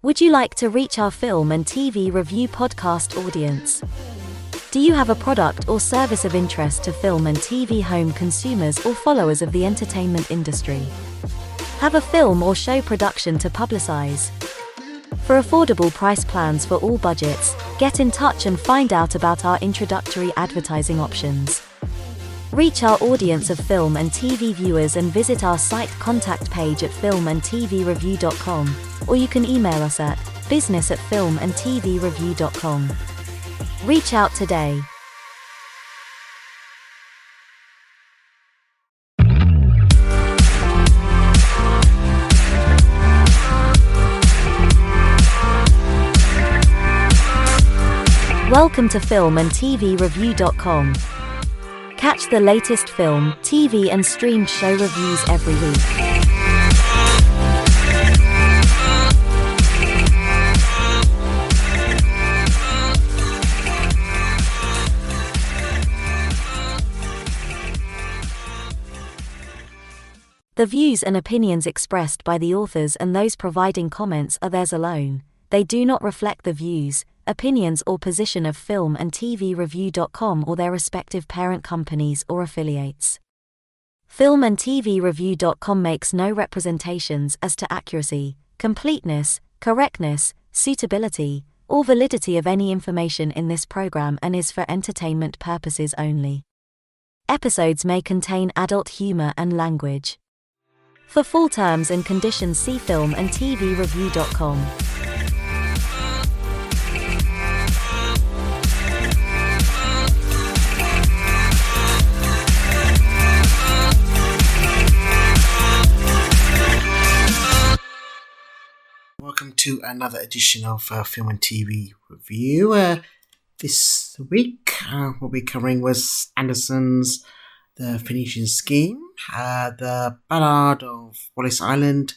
Would you like to reach our film and TV review podcast audience? Do you have a product or service of interest to film and TV home consumers or followers of the entertainment industry? Have a film or show production to publicize? For affordable price plans for all budgets, get in touch and find out about our introductory advertising options. Reach our audience of film and TV viewers and visit our site contact page at filmandtvreview.com, or you can email us at business@filmandtvreview.com. Reach out today. Welcome to filmandtvreview.com. Catch the latest film, TV and streamed show reviews every week. The views and opinions expressed by the authors and those providing comments are theirs alone. They do not reflect the views, opinions or position of filmandtvreview.com or their respective parent companies or affiliates. Filmandtvreview.com makes no representations as to accuracy, completeness, correctness, suitability, or validity of any information in this program and is for entertainment purposes only. Episodes may contain adult humor and language. For full terms and conditions, see filmandtvreview.com. Welcome to another edition of Film and TV Review. This week we'll be covering Wes Anderson's The Phoenician Scheme, The Ballad of Wallace Island,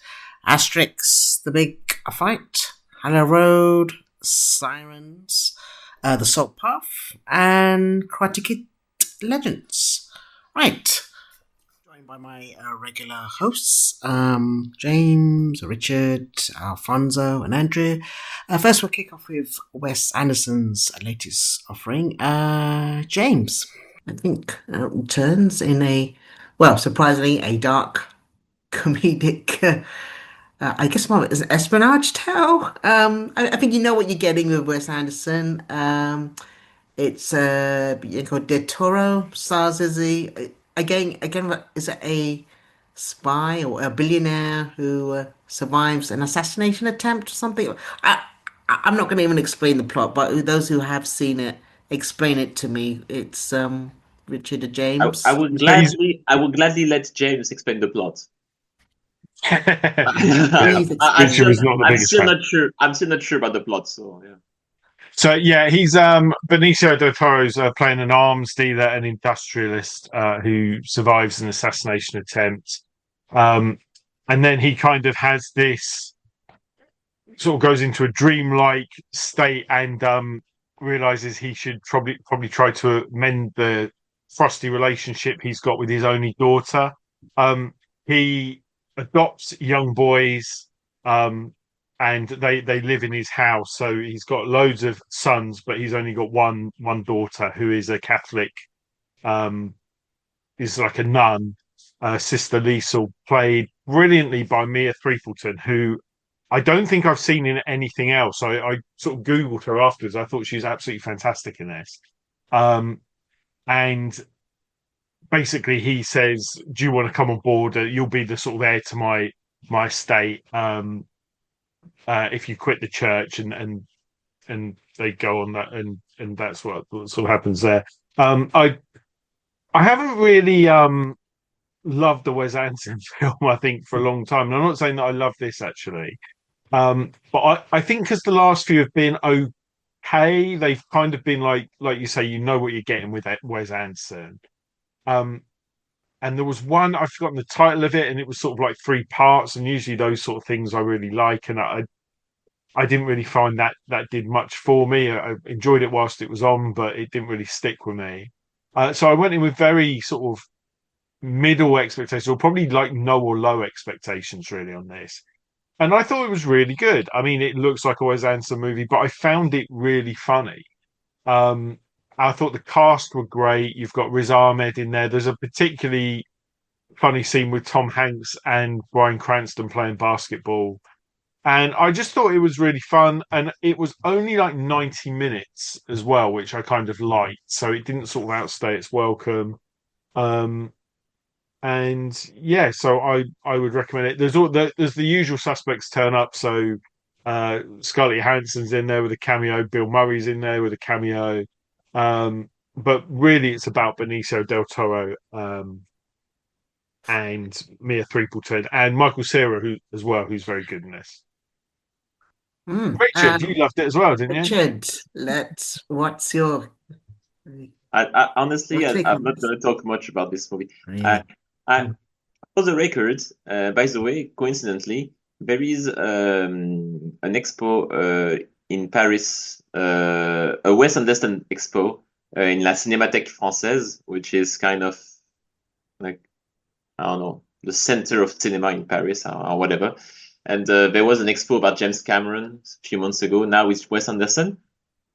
Asterix, The Big Fight, Hello Road, Sirens, The Salt Path, and Karate Kid Legends. Right. By my regular hosts, James, Richard, Alfonso, and Andrew. First, we'll kick off with Wes Anderson's latest offering. James. I think returns in surprisingly, a dark comedic, I guess more as an espionage tale. I think you know what you're getting with Wes Anderson. It's called De Toro, stars as Again, is it a spy or a billionaire who survives an assassination attempt or something? I'm not going to even explain the plot, but those who have seen it, explain it to me. It's Richard or James. I would gladly let James explain the plot. I'm still not sure about the plot, so yeah. So yeah, he's Benicio del Toro's playing an arms dealer and industrialist who survives an assassination attempt, and then he kind of has this sort of goes into a dreamlike state and realizes he should probably try to mend the frosty relationship he's got with his only daughter. He adopts young boys. And they live in his house, so he's got loads of sons, but he's only got one daughter who is a Catholic, is like a nun, Sister Liesel, played brilliantly by Mia Threepleton, who I don't think I've seen in anything else. I sort of Googled her afterwards. I thought she was absolutely fantastic in this. And basically he says, do you want to come on board? You'll be the sort of heir to my estate. If you quit the church, and they go on that, and that's what sort of happens there. I haven't really loved the Wes Anderson film, I think, for a long time. And I'm not saying that I love this actually, but I think because the last few have been okay, they've kind of been like you say, you know what you're getting with Wes Anderson. And there was one, I've forgotten the title of it, and it was sort of like 3 parts. And usually those sort of things I really like, and I didn't really find that did much for me. I enjoyed it whilst it was on, but it didn't really stick with me. So I went in with very sort of middle expectations, or probably like no or low expectations really on this. and I thought it was really good. I mean, it looks like a Wes Anderson movie, but I found it really funny. Um, I thought the cast were great. You've got Riz Ahmed in there. There's a particularly funny scene with Tom Hanks and Bryan Cranston playing basketball. And I just thought it was really fun. And it was only like 90 minutes as well, which I kind of liked. So it didn't sort of outstay its welcome. Um, and yeah, so I would recommend it. There's the usual suspects turn up. So Scarlett Johansson's in there with a cameo, Bill Murray's in there with a cameo. But really it's about Benicio del Toro and Mia Threepleton and Michael Cera who as well, who's very good in this. Mm. Richard, you loved it as well, didn't you? Richard, what's your Honestly, take I'm on not this? going to talk much about this movie. Yeah. I, for the record, by the way, coincidentally, there is an expo in Paris, a Wes Anderson expo in La Cinémathèque Française, which is kind of like, I don't know, the center of cinema in Paris or whatever. And there was an expo about James Cameron a few months ago. Now it's Wes Anderson.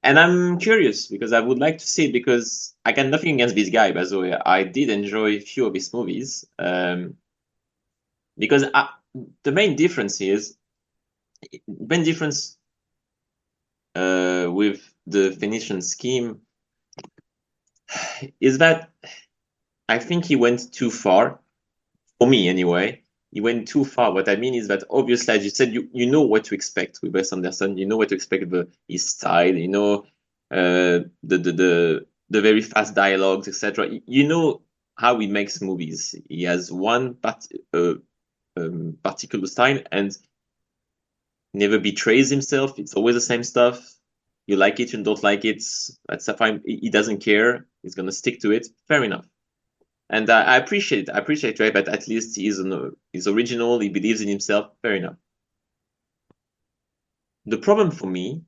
And I'm curious because I would like to see it because I got nothing against this guy, by the way. I did enjoy a few of his movies. Because the main difference with the Phoenician scheme is that I think he went too far. For me, anyway. He went too far. What I mean is that obviously, as you said, you know what to expect with Wes Anderson. You know what to expect with his style. You know the very fast dialogues, etc. You know how he makes movies. He has one particular style and never betrays himself. It's always the same stuff. You like it, you don't like it. That's fine. He doesn't care. He's gonna stick to it. Fair enough. And I appreciate it. I appreciate right, but at least he's original. He believes in himself. Fair enough. The problem for me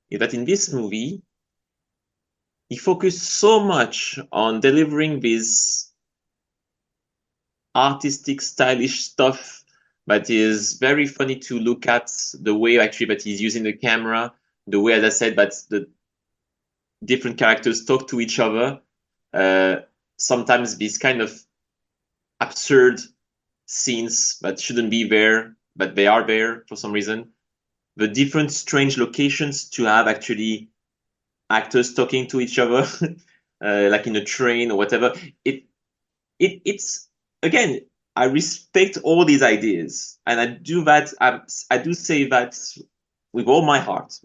is that in this movie, he focused so much on delivering this artistic, stylish stuff that is very funny to look at. The way actually that he's using the camera, the way, as I said, that the different characters talk to each other. Sometimes these kind of absurd scenes that shouldn't be there, but they are there for some reason. The different strange locations to have actually actors talking to each other, like in a train or whatever. It's again, I respect all these ideas, and I do that. I do say that with all my heart.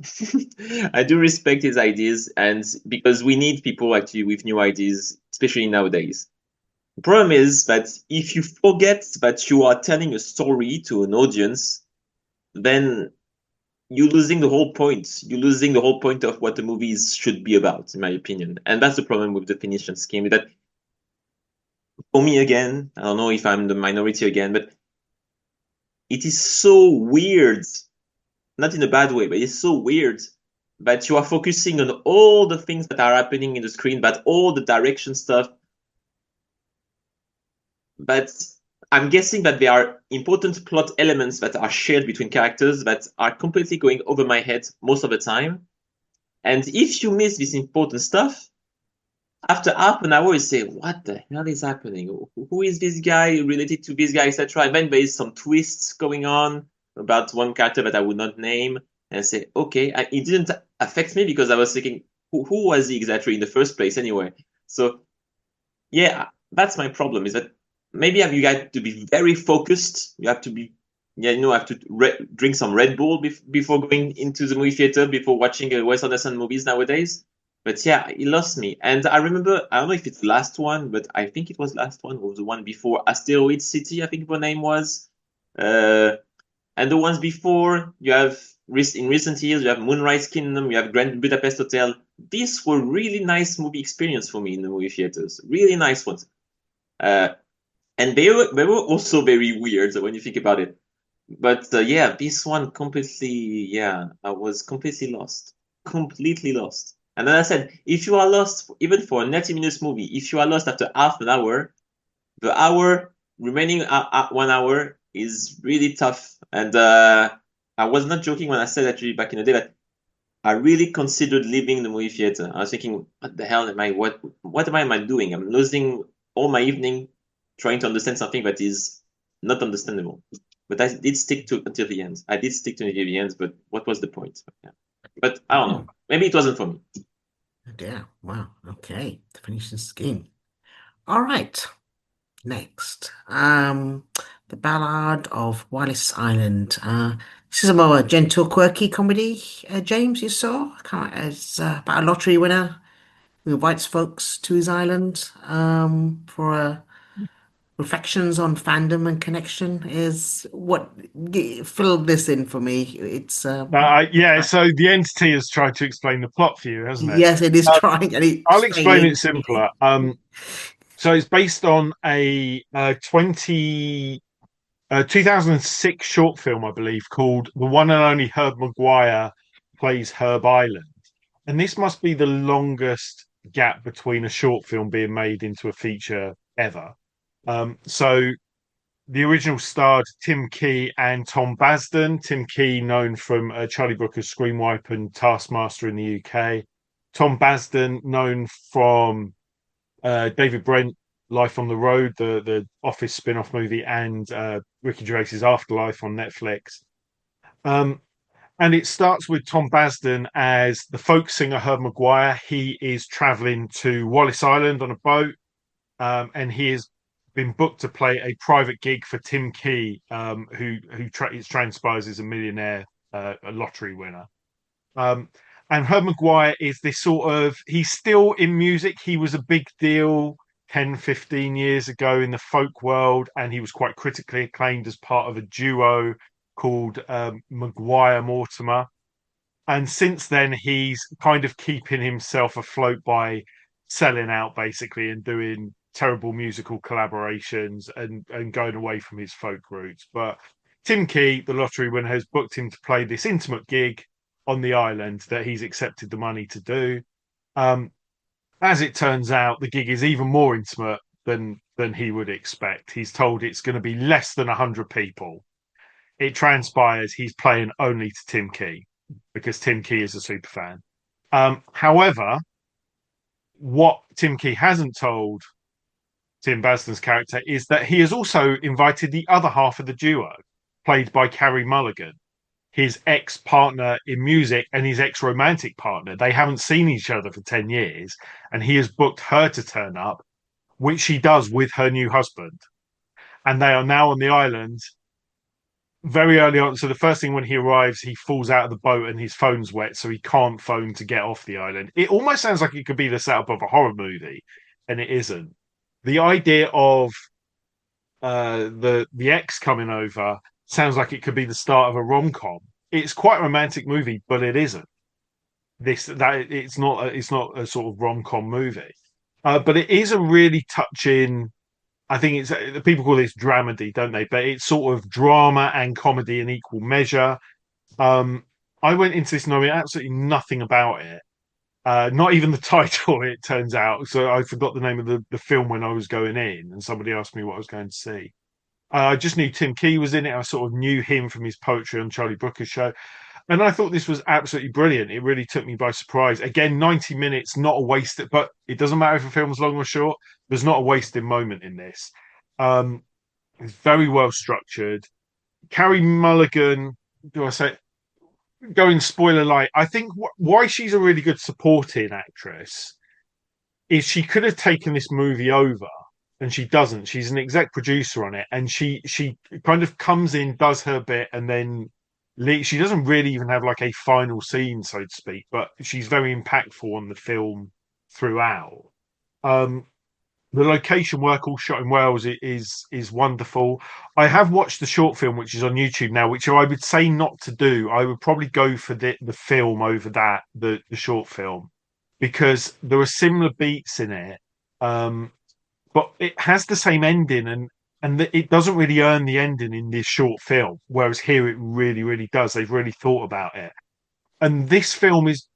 I do respect his ideas, and because we need people actually with new ideas, especially nowadays. The problem is that if you forget that you are telling a story to an audience, then you're losing the whole point. You're losing the whole point of what the movies should be about, in my opinion. And that's the problem with the Phoenician scheme. That for me, again, I don't know if I'm the minority again, but it is so weird, not in a bad way, but it's so weird that you are focusing on all the things that are happening in the screen, but all the direction stuff. But I'm guessing that there are important plot elements that are shared between characters that are completely going over my head most of the time. And if you miss this important stuff, after half an hour, you say, what the hell is happening? Who is this guy related to this guy, etc.? And then there is some twists going on about one character that I would not name, and say, okay, it didn't affect me because I was thinking, who was he exactly in the first place anyway? So, yeah, that's my problem, is that maybe you got to be very focused. You have to be, have to drink some Red Bull before going into the movie theater, before watching Wes Anderson movies nowadays. But yeah, he lost me. And I remember, I don't know if it's the last one, but I think it was last one, or the one before, Asteroid City, I think the name was. And the ones before, you have, in recent years, you have Moonrise Kingdom, you have Grand Budapest Hotel. These were really nice movie experience for me in the movie theaters. Really nice ones. And they were also very weird when you think about it. But yeah, this one completely, I was completely lost. Completely lost. And then I said, if you are lost, even for a 90 minutes movie, if you are lost after half an hour, the hour remaining 1 hour is really tough. And I was not joking when I said actually back in the day that I really considered leaving the movie theater. I was thinking, what the hell am I? What am I doing? I'm losing all my evening trying to understand something that is not understandable. But I did stick to until the end. I did stick to until the end. But what was the point? Yeah. But I don't know. Maybe it wasn't for me. Yeah. Wow. Okay. Definition scheme. All right. Next, The Ballad of Wallis Island. This is a more gentle, quirky comedy. James, you saw? It's about a lottery winner who invites folks to his island for reflections on fandom and connection. Is what fill this in for me. It's Yeah, so the entity has tried to explain the plot for you, hasn't it? yes, it is trying and I'll it's explain failing. it simpler. So it's based on a 2006 short film, I believe, called The One and Only Herb Maguire Plays Herb Island. And this must be the longest gap between a short film being made into a feature ever. So the original starred Tim Key and Tom Basden. Tim Key, known from Charlie Brooker's Screenwipe and Taskmaster in the UK. Tom Basden, known from David Brent, Life on the Road, the Office spin-off movie, and Ricky Gervais's Afterlife on Netflix. And it starts with Tom Basden as the folk singer Herb Maguire. He is traveling to Wallis Island on a boat, and he has been booked to play a private gig for Tim Key, who it transpires is a millionaire, a lottery winner. And Herb Maguire is this sort of, he's still in music. He was a big deal 10, 15 years ago in the folk world, and he was quite critically acclaimed as part of a duo called Maguire Mortimer. And since then, he's kind of keeping himself afloat by selling out, basically, and doing terrible musical collaborations and going away from his folk roots. But Tim Key, the lottery winner, has booked him to play this intimate gig on the island that he's accepted the money to do. As it turns out, the gig is even more intimate than he would expect. He's told it's going to be less than 100 people. It transpires he's playing only to Tim Key because Tim Key is a super fan. However, what Tim Key hasn't told Tim Basden's character is that he has also invited the other half of the duo, played by Carrie Mulligan, his ex-partner in music and his ex-romantic partner. They haven't seen each other for 10 years, and he has booked her to turn up, which she does with her new husband. And they are now on the island very early on. So the first thing when he arrives, he falls out of the boat and his phone's wet, so he can't phone to get off the island. It almost sounds like it could be the setup of a horror movie, and it isn't. The idea of the ex coming over sounds like it could be the start of a rom-com. It's quite a romantic movie, but it isn't. It's not a sort of rom-com movie. But it is a really touching. I think it's people call this dramedy, don't they? But it's sort of drama and comedy in equal measure. I went into this knowing absolutely nothing about it. Not even the title, it turns out. So I forgot the name of the film when I was going in, and somebody asked me what I was going to see. I just knew Tim Key was in it. I sort of knew him from his poetry on Charlie Brooker's show. And I thought this was absolutely brilliant. It really took me by surprise. Again, 90 minutes, not a wasted, but it doesn't matter if a film's long or short. There's not a wasted moment in this. It's very well structured. Carrie Mulligan, do I say, going spoiler light, I think why she's a really good supporting actress is she could have taken this movie over, and she doesn't. She's an exec producer on it, and she kind of comes in, does her bit, and then she doesn't really even have like a final scene, so to speak, but she's very impactful on the film throughout. The location work, all shot in Wales, is wonderful. I have watched the short film, which is on YouTube now, which I would say not to do. I would probably go for the film over the short film, because there are similar beats in it, but it has the same ending, and it doesn't really earn the ending in this short film, whereas here it really, really does. They've really thought about it, and this film is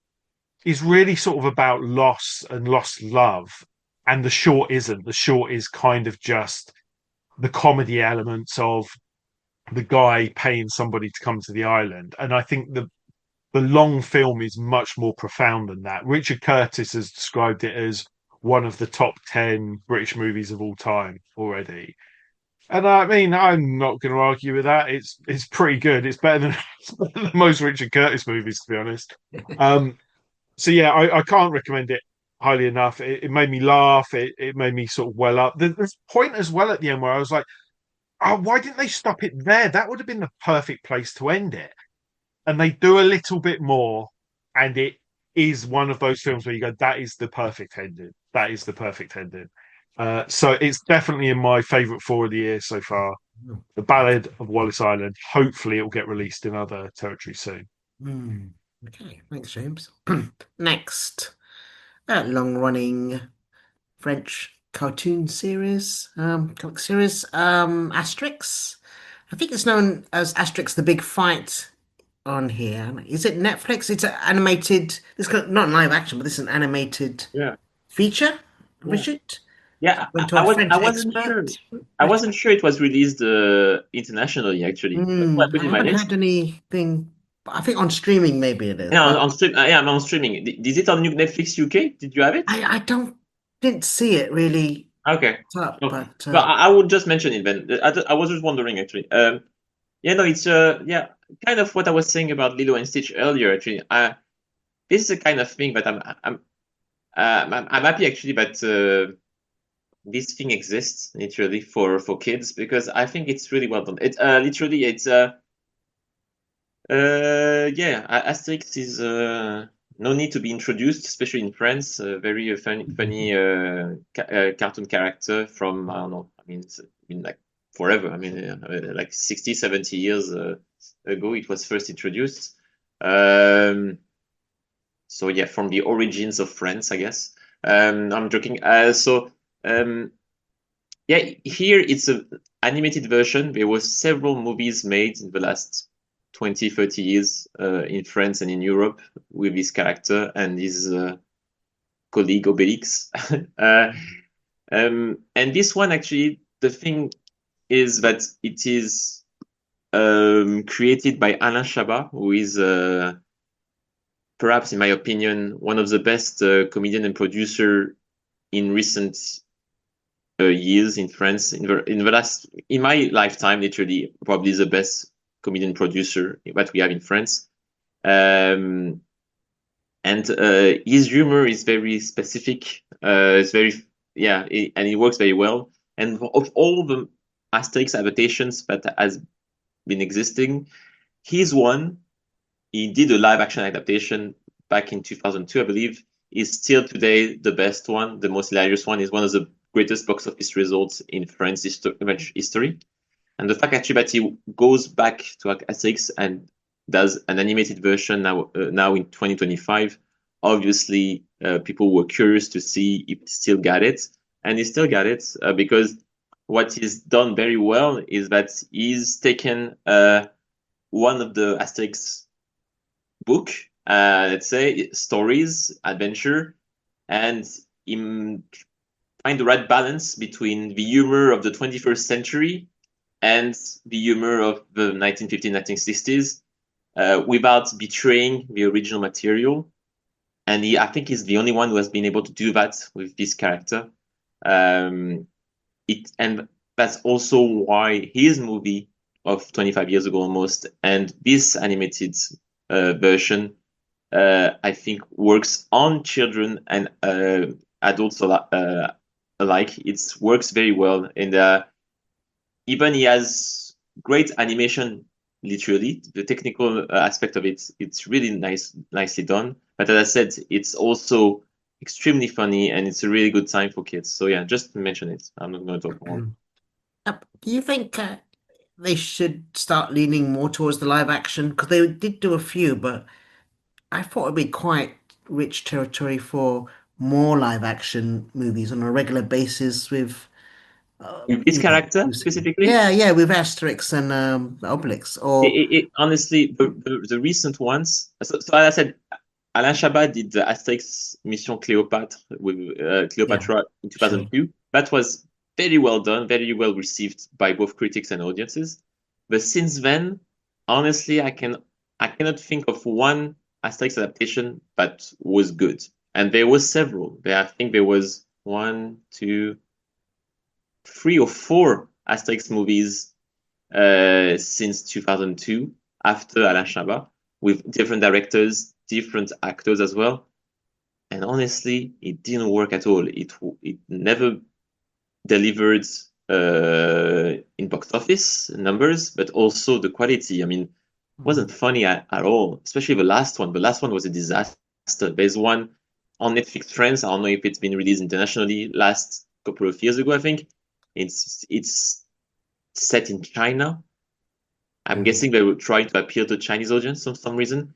really sort of about loss and lost love. And the short isn't. The short is kind of just the comedy elements of the guy paying somebody to come to the island. And I think the long film is much more profound than that. Richard Curtis has described it as one of the top 10 British movies of all time already. And I mean, I'm not going to argue with that. It's pretty good. It's better than, it's better than most Richard Curtis movies, to be honest. So yeah, I can't recommend it highly enough. It made me laugh. It made me sort of well up. There's a point as well at the end where I was like, oh, why didn't they stop it there? That would have been the perfect place to end it. And they do a little bit more, and it is one of those films where you go, that is the perfect ending. That is the perfect ending. So it's definitely in my favourite 4 of the year so far. The Ballad of Wallace Island. Hopefully, it will get released in other territories soon. Okay, thanks, James. Next, long-running French cartoon series, comic series, Asterix. I think it's known as Asterix: The Big Fight on here. Is it Netflix? It's an animated. Not live action, but this is an animated feature. Richard? Yeah, Went to a French I wasn't expert. sure. I wasn't sure it was released internationally. Actually, that's why I put I it in my haven't list. had anything. I think on streaming maybe it is, Yeah, but on stream. Yeah, I'm on streaming. Is it on Netflix UK? Did you have it? I didn't see it really Okay. up, No, but but I would just mention it, Ben. I was just wondering actually. Yeah, no, it's kind of what I was saying about Lilo and Stitch earlier. Actually, this is a kind of thing that I'm happy actually that this thing exists literally for kids, because I think it's really well done. It literally it's Asterix is no need to be introduced, especially in France. Very funny cartoon character from, I don't know. I mean, it's been like forever. I mean, like 60, 70 years ago, it was first introduced. So yeah, from the origins of France, I guess. I'm joking. Yeah, here it's an animated version. There were several movies made in the last 20, 30 years in France and in Europe with this character and his colleague Obelix. And this one, actually, the thing is that it is created by Alain Chabat, who is perhaps, in my opinion, one of the best comedian and producer in recent years in France. In my lifetime, literally, probably the best comedian producer that we have in France. And his humor is very specific. It's very, and it works very well. And of all the Asterix adaptations that has been existing, he's one. He did a live action adaptation back in 2002, I believe. Is still today the best one, the most hilarious one. Is one of the greatest box office results in French history. And the fact actually that he goes back to Asterix and does an animated version now in 2025, obviously people were curious to see if he still got it. And he still got it because what he's done very well is that he's taken one of the Asterix book, let's say, stories, adventure, and find the right balance between the humor of the 21st century and the humor of the 1950s, 1960s, without betraying the original material. And I think he's the only one who has been able to do that with this character. And that's also why his movie of 25 years ago almost, and this animated version, I think works on children and adults alike. It works very well, and even he has great animation. Literally, the technical aspect of it's really nicely done. But as I said, it's also extremely funny, and it's a really good time for kids. So yeah, just mention it. I'm not going to talk more. Do you think they should start leaning more towards the live action? Because they did do a few, but I thought it'd be quite rich territory for more live action movies on a regular basis with, With this character specifically? Yeah, with Asterix and Obelix. Or honestly, the recent ones. So as I said, Alain Chabat did the Asterix Mission Cléopâtre with Cleopatra in 2002. That was very well done, very well received by both critics and audiences. But since then, honestly, I cannot think of one Asterix adaptation that was good. And there was several. I think there was 1, 2, 3 or 4 Asterix movies since 2002 after Alain Chabat with different directors, different actors as well. And honestly, it didn't work at all. It never delivered in box office numbers, but also the quality. I mean, wasn't funny at all, especially the last one. The last one was a disaster. There's one on Netflix France. I don't know if it's been released internationally last couple of years ago, I think. It's set in China. I'm guessing they were trying to appeal to Chinese audience for some reason.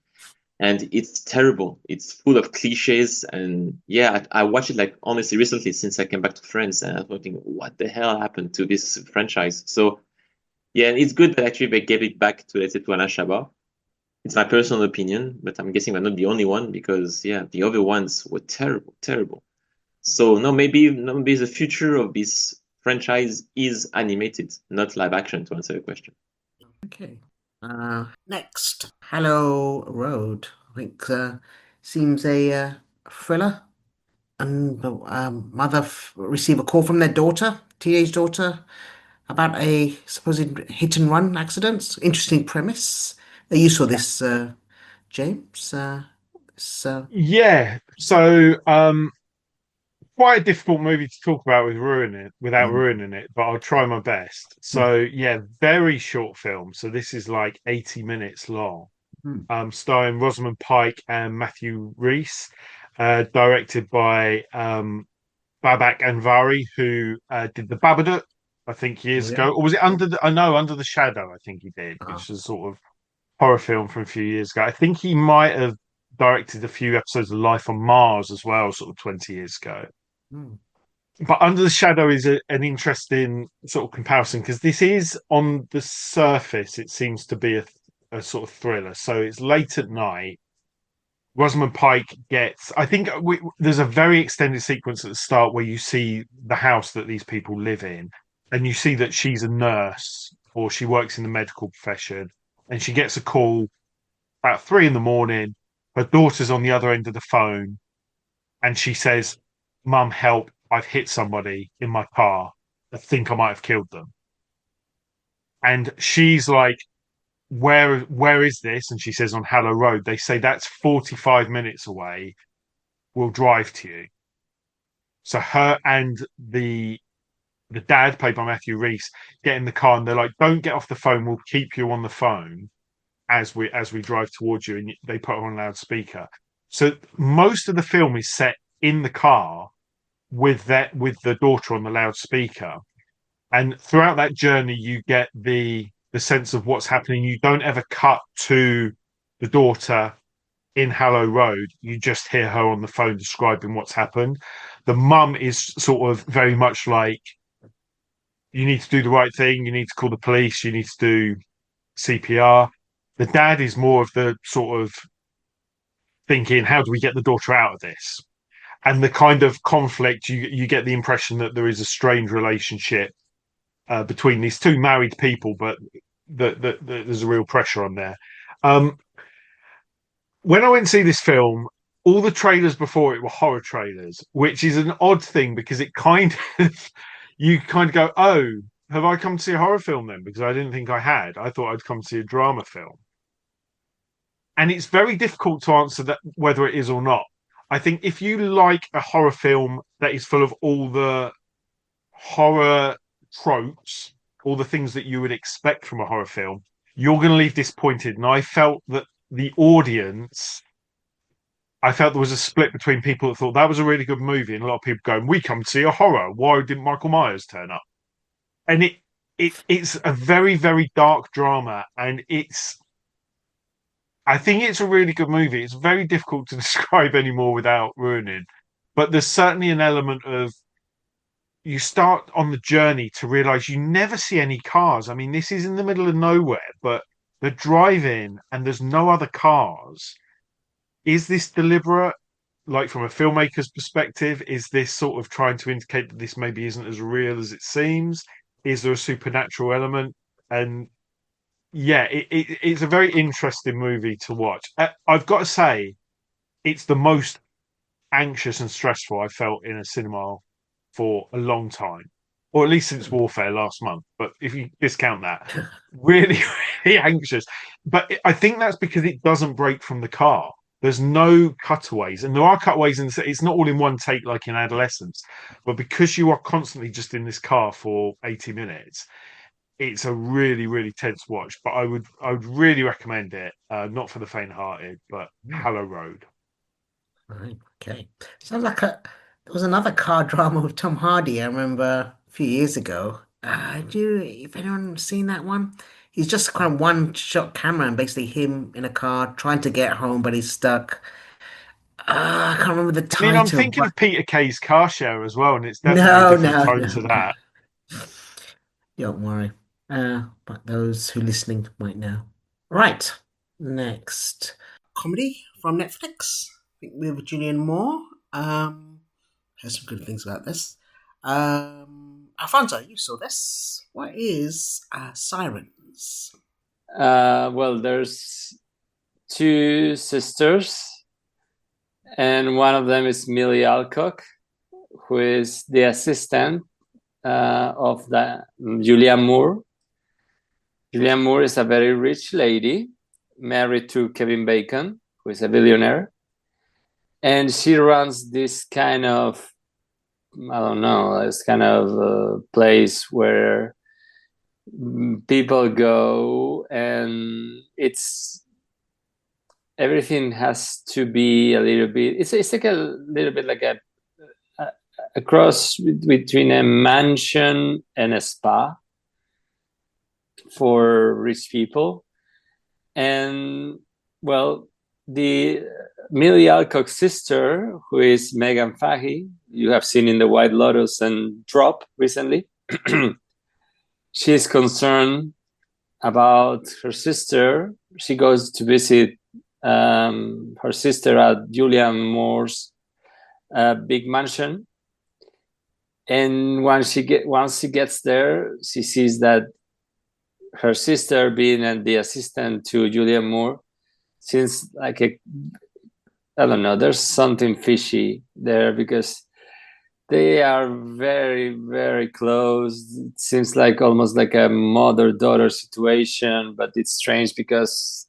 And it's terrible. It's full of cliches. And yeah, I watched it like honestly recently since I came back to France, and I was thinking, what the hell happened to this franchise? So yeah, and it's good that actually they gave it back to, let's say, to Alain Chabat. It's my personal opinion, but I'm guessing I'm not the only one because yeah, the other ones were terrible, terrible. So no, maybe the future of this franchise is animated, not live action, to answer your question. Okay. Next, Hello Road. I think seems a thriller. And the mother receive a call from their daughter, teenage daughter, about a supposed hit and run accident. Interesting premise. You saw this, James. This, Yeah. So quite a difficult movie to talk about without ruining it, but I'll try my best. So yeah, very short film. So this is like 80 minutes long. Starring Rosamund Pike and Matthew Rhys, directed by Babak Anvari, who did The Babadook, I think, years ago. Or was it Under the Shadow, I think he did, which was sort of horror film from a few years ago. I think he might have directed a few episodes of Life on Mars as well, sort of 20 years ago. But Under the Shadow is an interesting sort of comparison because this is, on the surface, it seems to be a sort of thriller. So it's late at night. Rosamund Pike gets, I think there's a very extended sequence at the start where you see the house that these people live in, and you see that she's a nurse or she works in the medical profession, and she gets a call about 3 in the morning. Her daughter's on the other end of the phone, and she says, "Mum, help. I've hit somebody in my car. I think I might have killed them." And she's like, where is this? And she says, on Hallow Road. They say that's 45 minutes away. We'll drive to you. So her and the dad, played by Matthew Rhys, get in the car, and they're like, don't get off the phone. We'll keep you on the phone as we drive towards you. And they put her on loudspeaker. So most of the film is set in the car with the daughter on the loudspeaker. And throughout that journey, you get the sense of what's happening. You don't ever cut to the daughter in Hallow Road. You just hear her on the phone describing what's happened. The mum is sort of very much like, you need to do the right thing. You need to call the police. You need to do CPR. The dad is more of the sort of thinking, how do we get the daughter out of this? And the kind of conflict, you get the impression that there is a strained relationship between these two married people, but there's a real pressure on there. When I went to see this film, all the trailers before it were horror trailers, which is an odd thing because it kind of, you kind of go, oh, have I come to see a horror film then? Because I didn't think I had. I thought I'd come to see a drama film. And it's very difficult to answer that whether it is or not. I think if you like a horror film that is full of all the horror tropes, all the things that you would expect from a horror film, you're going to leave disappointed. And I felt that the audience, I felt there was a split between people that thought that was a really good movie, and a lot of people going, we come to see a horror. Why didn't Michael Myers turn up? And it's a very, very dark drama, and I think it's a really good movie. It's very difficult to describe anymore without ruining, but there's certainly an element of, you start on the journey to realize you never see any cars. I mean, this is in the middle of nowhere, but the drive-in and there's no other cars. Is this deliberate? Like, from a filmmaker's perspective, is this sort of trying to indicate that this maybe isn't as real as it seems? Is there a supernatural element? And yeah, it's a very interesting movie to watch. I've got to say, it's the most anxious and stressful I felt in a cinema for a long time, or at least since Warfare last month. But if you discount that, really, really anxious. But I think that's because it doesn't break from the car. There's no cutaways, and there are cutaways, and it's not all in one take like in Adolescence. But because you are constantly just in this car for 80 minutes, it's a really, really tense watch. But I would really recommend it. Not for the faint-hearted, but Mm, Hallow Road. right, okay. Sounds like there was another car drama with Tom Hardy. I remember a few years ago. If anyone seen that one? He's just kind of one shot camera and basically him in a car trying to get home, but he's stuck. I can't remember the I mean, I'm title, thinking but of Peter Kay's Car Share as well, and it's definitely a no, different no, tone no, to no. that. Don't worry. But those who listening might know. Right. Next. Comedy from Netflix. I think with Julian Moore. Heard some good things about this. Alfonso, you saw this. What is Sirens? Well, there's two sisters, and one of them is Millie Alcock, who is the assistant of Julia Moore. Julia Moore is a very rich lady, married to Kevin Bacon, who is a billionaire, and she runs this kind of, I don't know, this kind of place where people go, and everything has to be a little bit. It's like a little bit like a cross between a mansion and a spa for rich people. And well, the Millie Alcock's sister, who is Megan Fahey, you have seen in The White Lotus and Drop recently, she is concerned about her sister. She goes to visit her sister at Julianne Moore's big mansion, and once she gets there, she sees that her sister, being the assistant to Julianne Moore, seems like I don't know. There's something fishy there because they are very, very close. It seems like almost like a mother-daughter situation, but it's strange because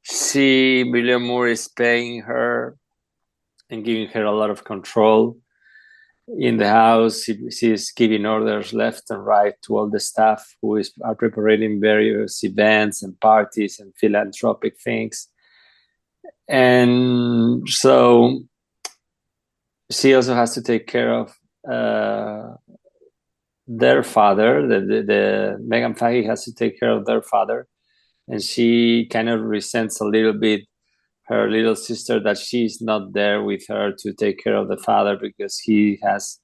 William Moore is paying her and giving her a lot of control in the house. She is giving orders left and right to all the staff who are preparing various events and parties and philanthropic things. And so she also has to take care of their father. The Megan Fahey has to take care of their father, and she kind of resents a little bit her little sister that she's not there with her to take care of the father because he has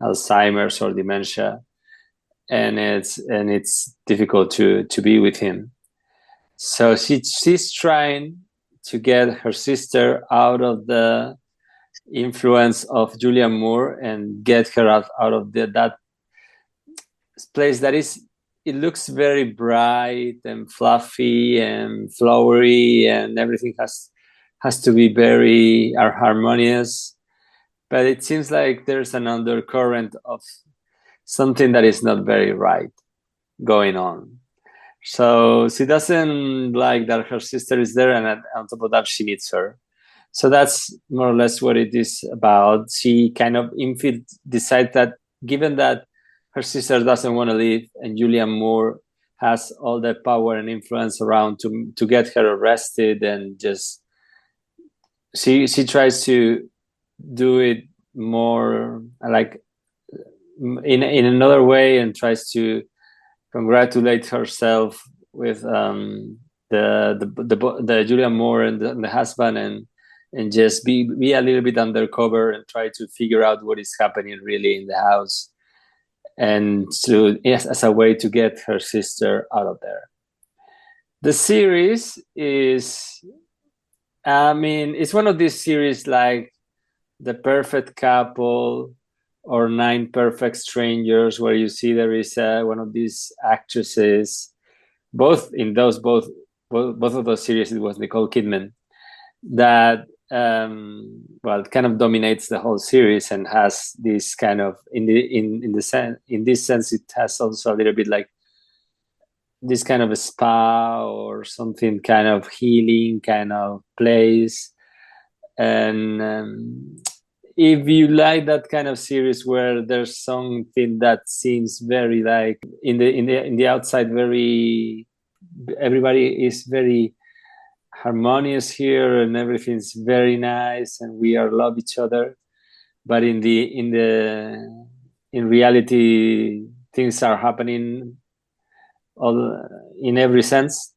Alzheimer's or dementia, and it's difficult to be with him. So she's trying to get her sister out of the influence of Julianne Moore and get her out of that place that it looks very bright and fluffy and flowery, and everything has to be very harmonious, but it seems like there's an undercurrent of something that is not very right going on. So she doesn't like that her sister is there, and on top of that, she needs her. So that's more or less what it is about. She kind of decides that given that her sister doesn't want to leave, and Julianne Moore has all the power and influence around to get her arrested, and just she tries to do it more like in another way, and tries to congratulate herself with the Julianne Moore and the husband, and just be a little bit undercover and try to figure out what is happening really in the house, and as a way to get her sister out of there. The series is, I mean, it's one of these series like The Perfect Couple or Nine Perfect Strangers, where you see there is one of these actresses both of those series, it was Nicole Kidman that kind of dominates the whole series and has this kind of in this sense it has also a little bit like this kind of a spa or something, kind of healing kind of place. And if you like that kind of series where there's something that seems very like in the outside, very, everybody is very harmonious here and everything's very nice and we are love each other, but in reality things are happening all in every sense.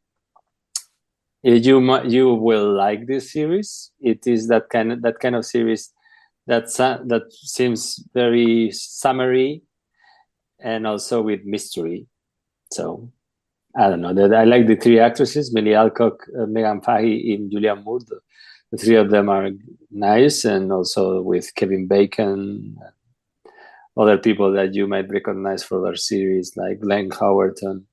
You will like this series. It is that kind of series that seems very summary and also with mystery. So I don't know. I like the three actresses: Millie Alcock, Megan Fahey, and Julianne Moore. The three of them are nice, and also with Kevin Bacon, other people that you might recognize for their series like Glenn Howerton.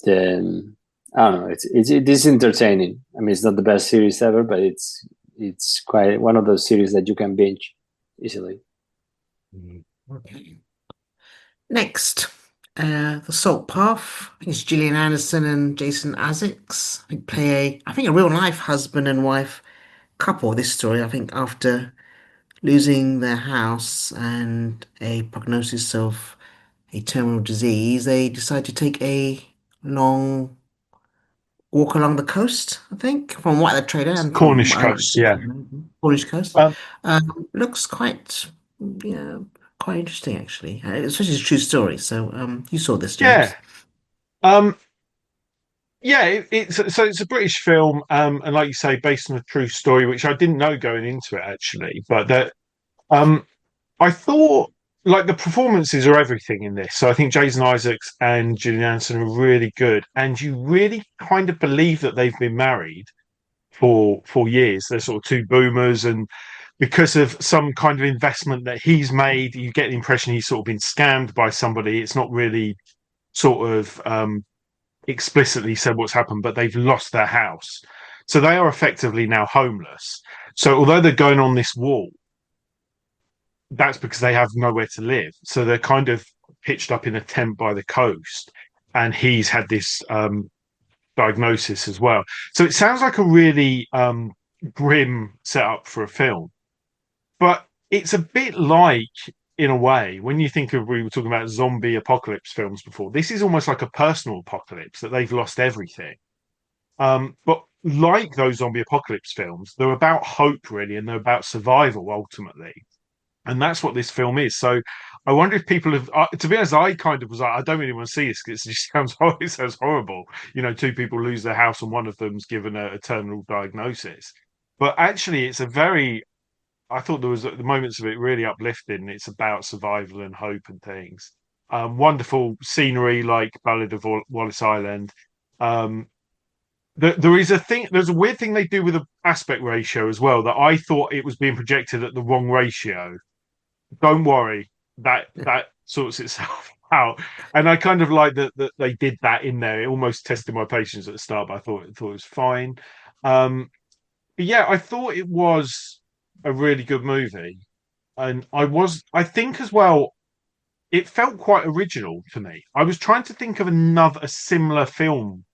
Then I don't know. It is entertaining. I mean, it's not the best series ever, but it's quite one of those series that you can binge easily. Okay. Next, The Salt Path. I think it's Gillian Anderson and Jason Isaacs. They play a real life husband and wife couple. This story, I think, after losing their house and a prognosis of a terminal disease, they decide to take a long walk along the coast, I think, from what the trailer and from Cornish coast, yeah. Cornish coast. Um, Looks quite, quite interesting actually. Especially it's a true story. So, you saw this, James? yeah. It's a British film, and like you say, based on a true story, which I didn't know going into it actually, but that I thought like the performances are everything in this. So I think Jason Isaacs and Gillian Anderson are really good, and you really kind of believe that they've been married for years. They're sort of two boomers, and because of some kind of investment that he's made, you get the impression he's sort of been scammed by somebody. It's not really sort of explicitly said what's happened, but they've lost their house. So they are effectively now homeless. So although they're going on this walk, that's because they have nowhere to live. So they're kind of pitched up in a tent by the coast. And he's had this diagnosis as well. So it sounds like a really grim setup for a film. But it's a bit like, in a way, when you think of, we were talking about zombie apocalypse films before, this is almost like a personal apocalypse that they've lost everything. But like those zombie apocalypse films, they're about hope, really, and they're about survival ultimately. And that's what this film is. So I wonder if people have, to be honest, I kind of was like, I don't really want to see this because it just it sounds horrible. You know, two people lose their house and one of them's given a terminal diagnosis. But actually, it's a very, I thought there was the moments of it really uplifting. It's about survival and hope and things. Wonderful scenery like Ballad of Wallace Island. There's a weird thing they do with the aspect ratio as well that I thought it was being projected at the wrong ratio. Don't worry, that sorts itself out. And I kind of like that they did that in there. It almost tested my patience at the start, but I thought it was fine. But yeah, I thought it was a really good movie, and I think as well, it felt quite original to me. I was trying to think of a similar film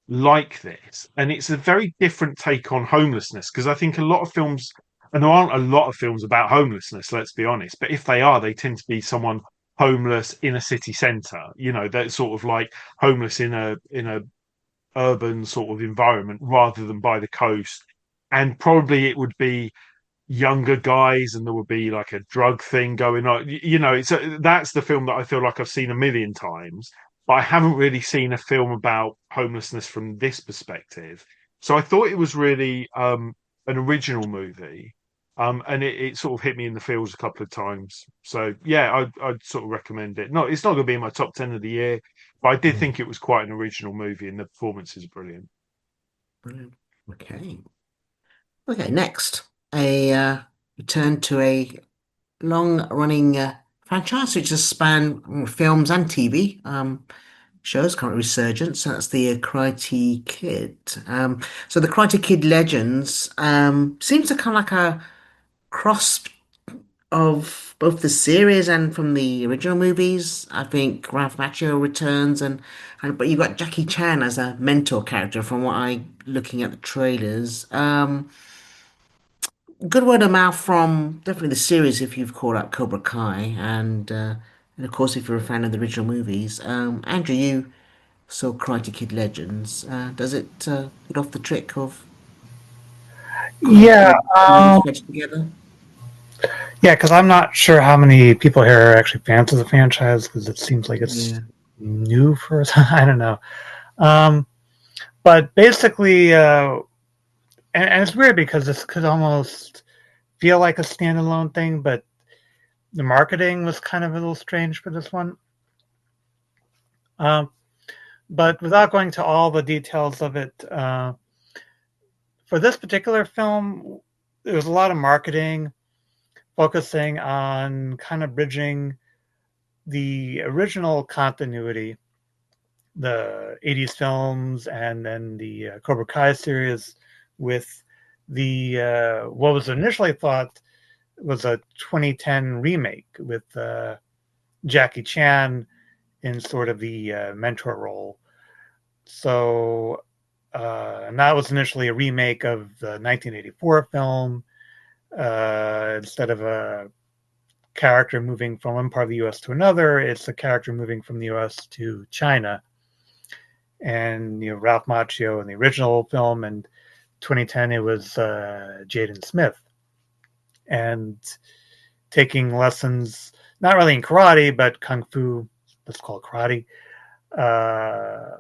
like this, and it's a very different take on homelessness because I think a lot of films, and there aren't a lot of films about homelessness, let's be honest, but if they are, they tend to be someone homeless in a city centre, you know, that's sort of like homeless in a urban sort of environment rather than by the coast. And probably it would be younger guys and there would be like a drug thing going on, you know. That's the film that I feel like I've seen a million times, but I haven't really seen a film about homelessness from this perspective. So I thought it was really an original movie, and it sort of hit me in the feels a couple of times. So yeah, I'd sort of recommend it. No, it's not going to be in my top 10 of the year, but I did think it was quite an original movie and the performances are brilliant. Brilliant. Okay, next, a return to a long-running franchise which has spanned films and TV. show's current resurgence. That's the Karate Kid. So the Karate Kid Legends seems to kind of like a cross of both the series and from the original movies. I think Ralph Macchio returns, and but you've got Jackie Chan as a mentor character from what I looking at the trailers. Good word of mouth from definitely the series if you've caught up Cobra Kai, and of course if you're a fan of the original movies. Andrew, you saw Karate Kid Legends. Does it get off the trick of Yeah, all the threads together? yeah, because I'm not sure how many people here are actually fans of the franchise because it seems like it's Yeah. new for us. I don't know. Um, but basically, and it's weird because this could almost feel like a standalone thing, but the marketing was kind of a little strange for this one. Um, but without going to all the details of it, for this particular film, there was a lot of marketing focusing on kind of bridging the original continuity, the 80s films, and then the Cobra Kai series with the what was initially thought was a 2010 remake with Jackie Chan in sort of the mentor role. So, and that was initially a remake of the 1984 film. Instead of a character moving from one part of the U.S. to another, it's a character moving from the U.S. to China. And Ralph Macchio in the original film, and 2010 it was Jaden Smith, and taking lessons not really in karate but kung fu, let's call it karate, uh,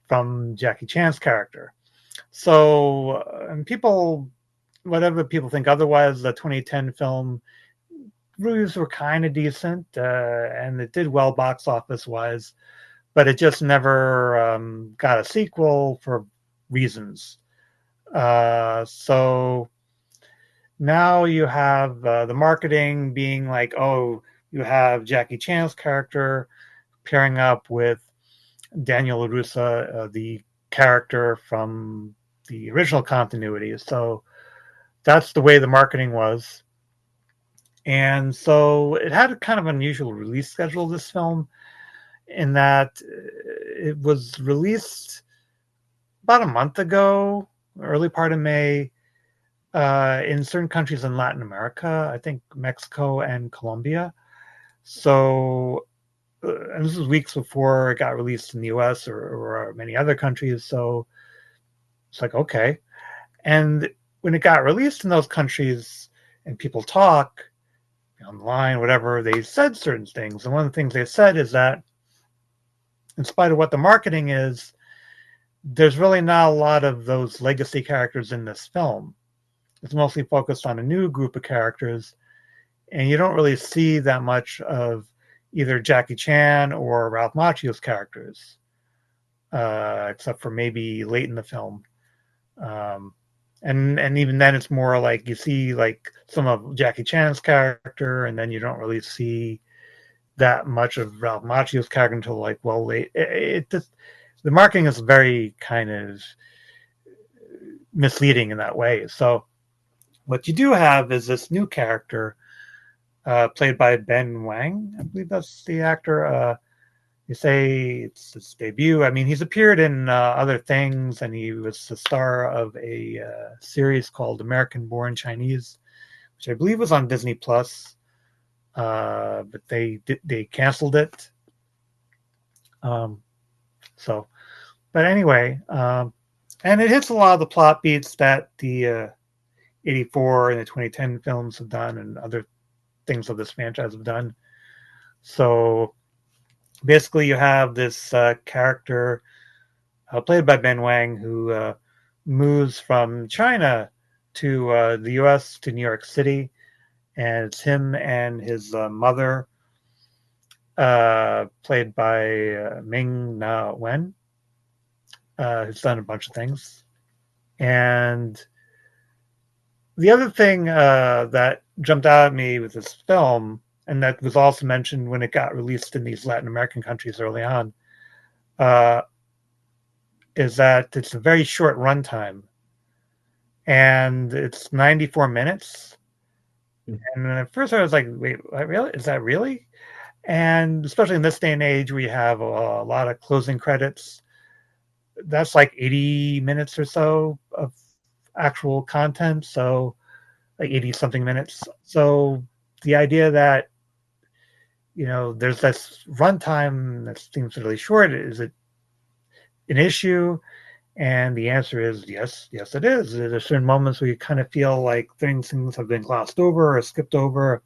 from Jackie Chan's character. So, and people, whatever people think otherwise, the 2010 film reviews were kind of decent, and it did well box office wise, but it just never got a sequel for reasons. So now you have the marketing being like, oh, you have Jackie Chan's character pairing up with Daniel LaRussa, the character from the original continuity. So that's the way the marketing was. And so it had a kind of unusual release schedule, this film, in that it was released about a month ago, early part of May, in certain countries in Latin America, I think Mexico and Colombia. So, and this was weeks before it got released in the US or many other countries. So it's like, okay. And when it got released in those countries and people talk online, whatever, they said certain things. And one of the things they said is that in spite of what the marketing is, there's really not a lot of those legacy characters in this film. It's mostly focused on a new group of characters, and you don't really see that much of either Jackie Chan or Ralph Macchio's characters, except for maybe late in the film. And even then, it's more like you see like some of Jackie Chan's character, and then you don't really see that much of Ralph Macchio's character until like well late. It just, the marketing is very kind of misleading in that way. So what you do have is this new character played by Ben Wang. I believe that's the actor. You say it's his debut. I mean, he's appeared in other things, and he was the star of a series called American Born Chinese, which I believe was on Disney Plus, but they canceled it. So, but anyway, and it hits a lot of the plot beats that the 84 and the 2010 films have done, and other things of this franchise have done. So basically, you have this character played by Ben Wang who moves from China to the U.S. to New York City, and it's him and his mother, played by Ming Na Wen, who's done a bunch of things. And the other thing that jumped out at me with this film, and that was also mentioned when it got released in these Latin American countries early on, is that it's a very short runtime, and it's 94 minutes. And at first I was like, wait, really? Is that really? And especially in this day and age, we have a lot of closing credits. That's like 80 minutes or so of actual content. So like 80 something minutes. So the idea that, there's this runtime that seems really short, is it an issue? And the answer is yes, it is. There's certain moments where you kind of feel like things have been glossed over or skipped over.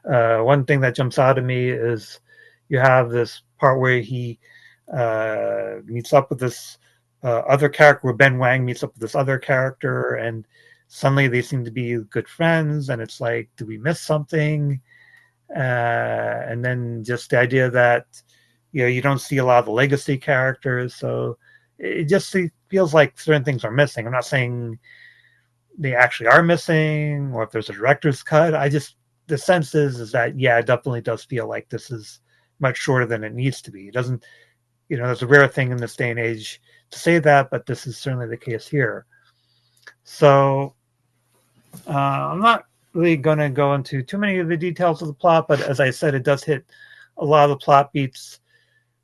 One thing that jumps out at me is you have this part where he meets up with this other character, where Ben Wang meets up with this other character, and suddenly they seem to be good friends, and it's like, do we miss something? And then just the idea that you don't see a lot of the legacy characters, so it just feels like certain things are missing. I'm not saying they actually are missing, or if there's a director's cut. The sense is that, it definitely does feel like this is much shorter than it needs to be. It doesn't, there's a rare thing in this day and age to say that, but this is certainly the case here. So I'm not really going to go into too many of the details of the plot, but as I said, it does hit a lot of the plot beats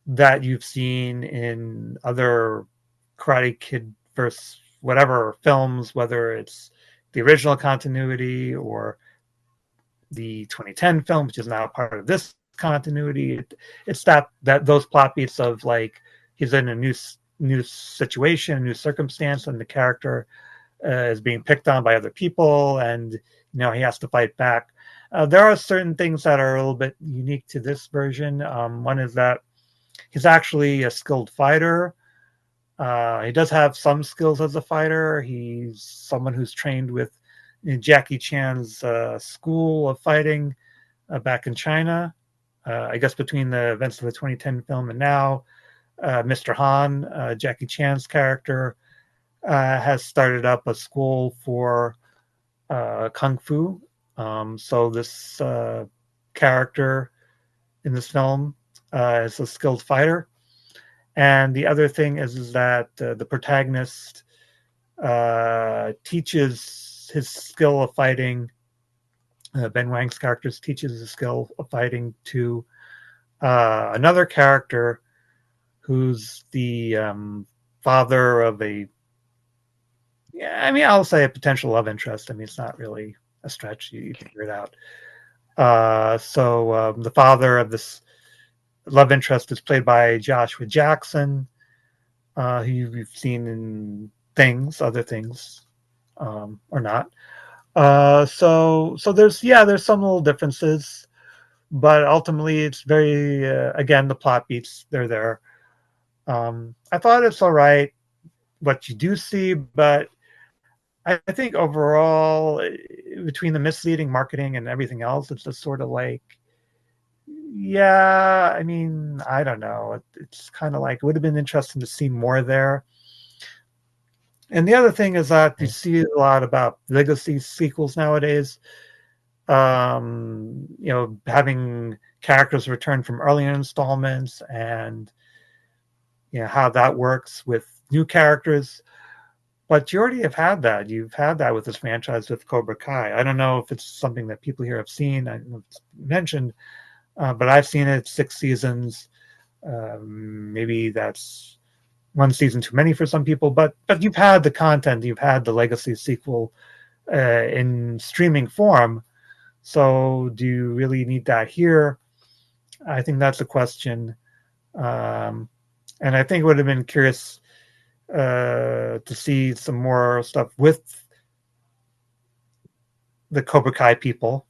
that you've seen in other Karate Kid versus whatever films, whether it's the original continuity or the 2010 film, which is now part of this continuity. It's that those plot beats of like, he's in a new situation, a new circumstance, and the character is being picked on by other people, and he has to fight back. There are certain things that are a little bit unique to this version. One is that he's actually a skilled fighter. He does have some skills as a fighter. He's someone who's trained with Jackie Chan's school of fighting back in China. I guess between the events of the 2010 film and now, Mr. Han, Jackie Chan's character, has started up a school for kung fu. So this character in this film is a skilled fighter. And the other thing is that the protagonist teaches his skill of fighting. Ben Wang's character teaches his skill of fighting to another character who's the father of I'll say a potential love interest. It's not really a stretch. You figure it out. So the father of this love interest is played by Joshua Jackson, who you've seen in other things, or not. So there's some little differences, but ultimately it's very again, the plot beats, they're there. I thought it's all right what you do see, but I think overall, between the misleading marketing and everything else, it's just sort of like, I don't know. It's kind of like, it would have been interesting to see more there. And the other thing is that you see a lot about legacy sequels nowadays. Having characters return from earlier installments, and how that works with new characters. But you already have had that. You've had that with this franchise with Cobra Kai. I don't know if it's something that people here have seen. I mentioned, but I've seen it 6 seasons. Maybe that's one season too many for some people, but you've had the content, you've had the legacy sequel in streaming form. So do you really need that here? I think that's a question. And I think it would have been curious to see some more stuff with the Cobra Kai people.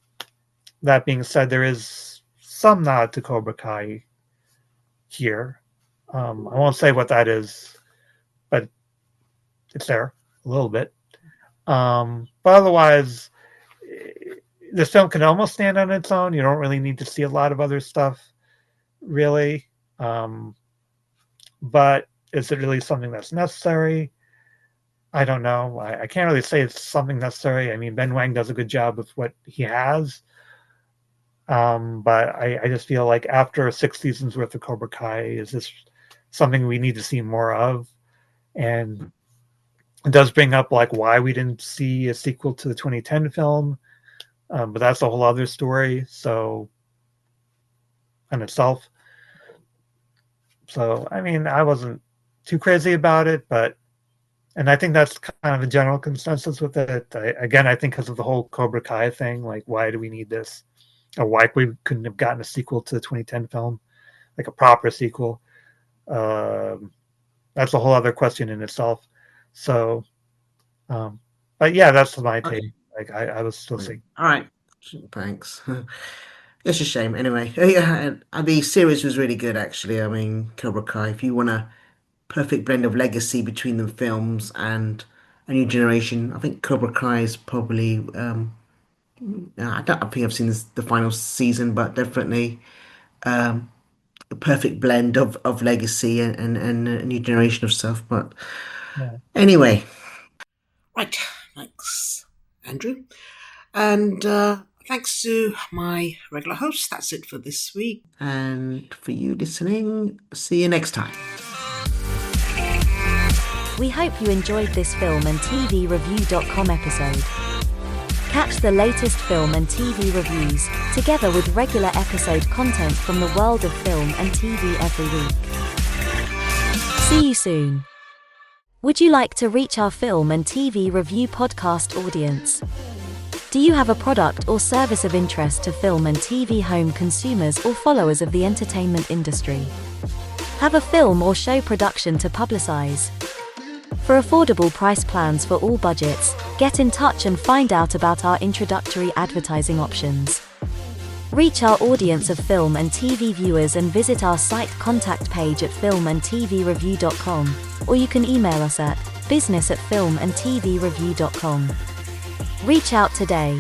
That being said, there is some nod to Cobra Kai here. I won't say what that is, but it's there a little bit. But otherwise, this film can almost stand on its own. You don't really need to see a lot of other stuff, really. But is it really something that's necessary? I don't know. I can't really say it's something necessary. Ben Wang does a good job with what he has. But I just feel like after 6 seasons worth of Cobra Kai, is this something we need to see more of? And it does bring up like why we didn't see a sequel to the 2010 film, but that's a whole other story. So, in itself. So, I mean, I wasn't too crazy about it, and I think that's kind of a general consensus with it. I think because of the whole Cobra Kai thing, like, why do we need this? Or why we couldn't have gotten a sequel to the 2010 film, like a proper sequel? That's a whole other question in itself. So, but yeah, that's my take. Okay. Like, I was still seeing. All right. Thanks. It's a shame. Anyway, yeah, and the series was really good, actually. I mean, Cobra Kai, if you want a perfect blend of legacy between the films and a new generation, I think Cobra Kai is probably, I think I've seen the final season, but definitely a perfect blend of legacy and a new generation of stuff. But Yeah. anyway, Right, thanks, Andrew. And thanks to my regular host. That's it for this week. and for you listening, see you next time. We hope you enjoyed this film and TV review.com episode. Catch the latest film and TV reviews, together with regular episode content from the world of film and TV every week. See you soon. Would you like to reach our film and TV review podcast audience? Do you have a product or service of interest to film and TV home consumers or followers of the entertainment industry? Have a film or show production to publicize? For affordable price plans for all budgets, get in touch and find out about our introductory advertising options. Reach our audience of film and TV viewers and visit our site contact page at filmandtvreview.com, or you can email us at business@filmandtvreview.com. Reach out today.